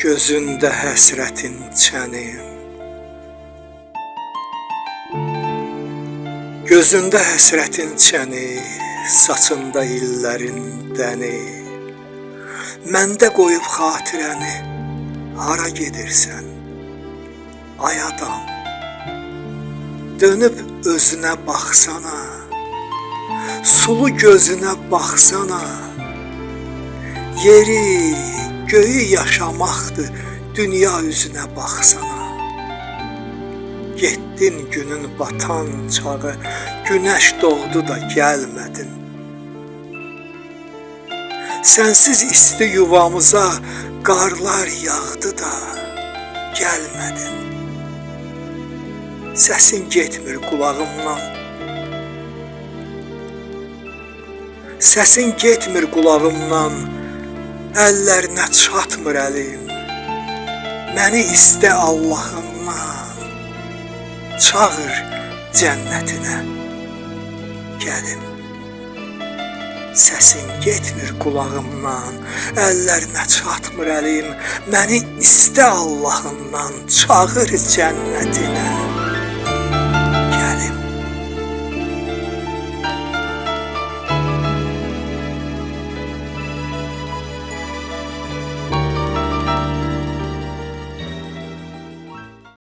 Gözündə həsrətin çəni, gözündə həsrətin çəni, saçında illərin dəni. Məndə qoyub xatirəni, hara gedirsən, ay adam? Dönüb özünə baxsana, sulu gözünə baxsana. Yeri, göyü yaşamaqdır, dünya üzünə baxsana. Getdin günün batan çağı, günəş doğdu da gəlmədin. Sənsiz isti yuvamıza qarlar yağdı da gəlmədin. Səsin getmir qulağımdan, səsin getmir qulağımdan, əllərinə çatmır əlim. Məni istə Allahından, çağır cənnətinə gəlim. Səsin getmir qulağımdan, əllərinə çatmır əlim. Məni istə Allahından, çağır cənnətinə.